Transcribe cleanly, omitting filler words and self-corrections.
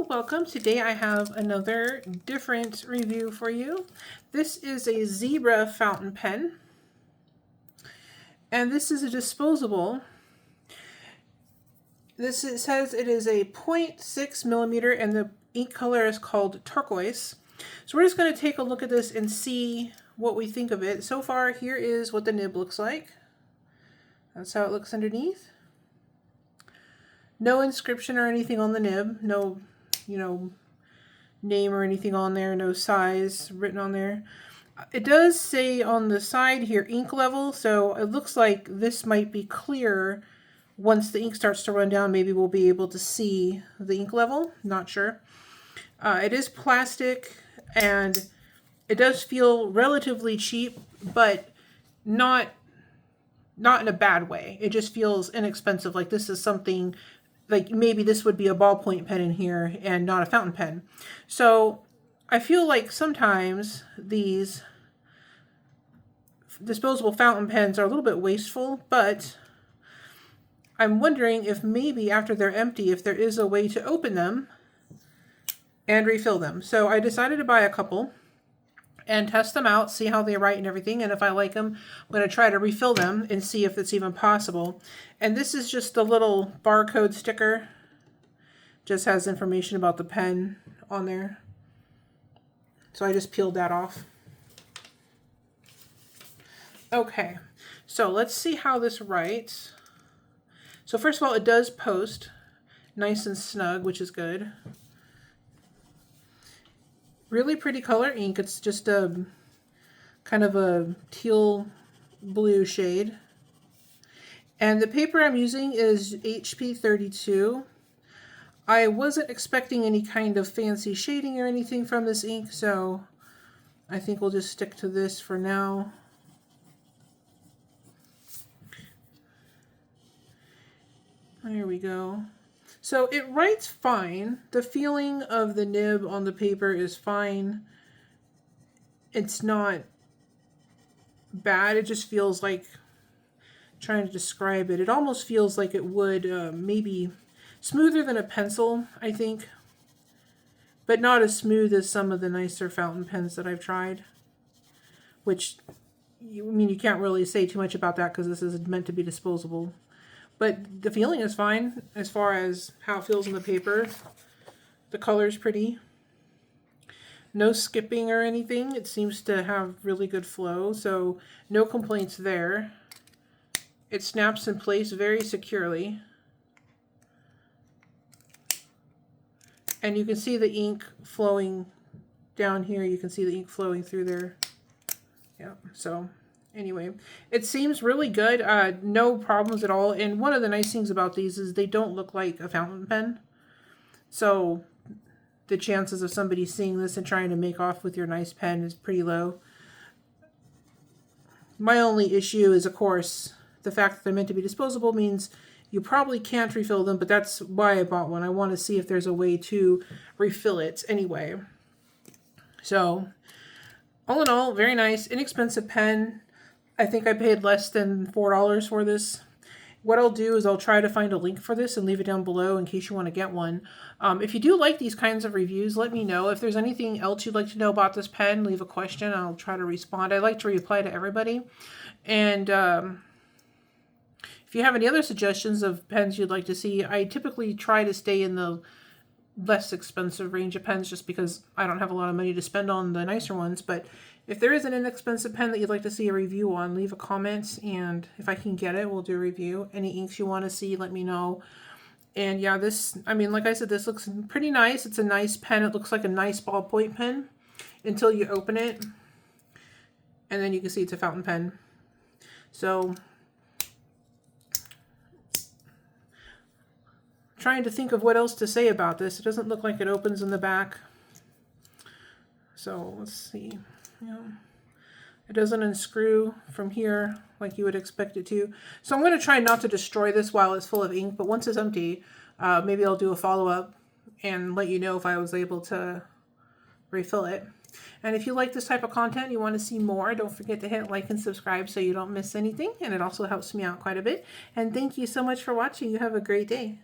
Hello, welcome. Today I have another different review for you. This is a zebra fountain pen, and this is a disposable. It says it is a 0.6 millimeter, and the ink color is called Turquoise. So we're just going to take a look at this and see what we think of it. So far, here is what the nib looks like. That's how it looks underneath. No inscription or anything on the nib. No, name or anything on there. No size written on there. It does say on the side here ink level, so it looks like this might be clear. Once the ink starts to run down, maybe we'll be able to see the ink level. Not sure. It is plastic, and it does feel relatively cheap, but not in a bad way. It just feels inexpensive. Like this is something, like maybe this would be a ballpoint pen in here and not a fountain pen. So I feel like sometimes these disposable fountain pens are a little bit wasteful, but I'm wondering if maybe after they're empty, if there is a way to open them and refill them. So I decided to buy a couple and test them out, see how they write and everything. And if I like them, I'm going to try to refill them and see if it's even possible. And this is just a little barcode sticker. Just has information about the pen on there. So I just peeled that off. Okay, so let's see how this writes. So first of all, it does post nice and snug, which is good. Really pretty color ink. It's just a kind of a teal blue shade. And the paper I'm using is HP 32. I wasn't expecting any kind of fancy shading or anything from this ink, so I think we'll just stick to this for now. There we go. So it writes fine. The feeling of the nib on the paper is fine. It's not bad. It just feels like, trying to describe it, it almost feels like it would maybe smoother than a pencil, I think. But not as smooth as some of the nicer fountain pens that I've tried. Which, you can't really say too much about that because this is meant to be disposable. But the feeling is fine as far as how it feels on the paper. The color's pretty. No skipping or anything. It seems to have really good flow, so no complaints there. It snaps in place very securely. And you can see the ink flowing down here. You can see the ink flowing through there. Yeah, so anyway, it seems really good. No problems at all. And one of the nice things about these is they don't look like a fountain pen. So the chances of somebody seeing this and trying to make off with your nice pen is pretty low. My only issue is, of course, the fact that they're meant to be disposable means you probably can't refill them, but that's why I bought one. I want to see if there's a way to refill it anyway. So all in all, very nice, inexpensive pen. I think I paid less than $4 for this. What I'll do is I'll try to find a link for this and leave it down below in case you want to get one. If you do like these kinds of reviews, let me know. If there's anything else you'd like to know about this pen, leave a question. I'll try to respond. I like to reply to everybody. And if you have any other suggestions of pens you'd like to see, I typically try to stay in the less expensive range of pens just because I don't have a lot of money to spend on the nicer ones. But if there is an inexpensive pen that you'd like to see a review on, leave a comment, and if I can get it, we'll do a review. Any inks you want to see, let me know. And yeah, this, like I said, this looks pretty nice. It's a nice pen. It looks like a nice ballpoint pen until you open it. And then you can see it's a fountain pen. So trying to think of what else to say about this. It doesn't look like it opens in the back. So let's see. Yeah. It doesn't unscrew from here like you would expect it to. So I'm going to try not to destroy this while it's full of ink, but once it's empty, maybe I'll do a follow-up and let you know if I was able to refill it. And if you like this type of content, you want to see more, don't forget to hit like and subscribe so you don't miss anything. And it also helps me out quite a bit. And thank you so much for watching. You have a great day.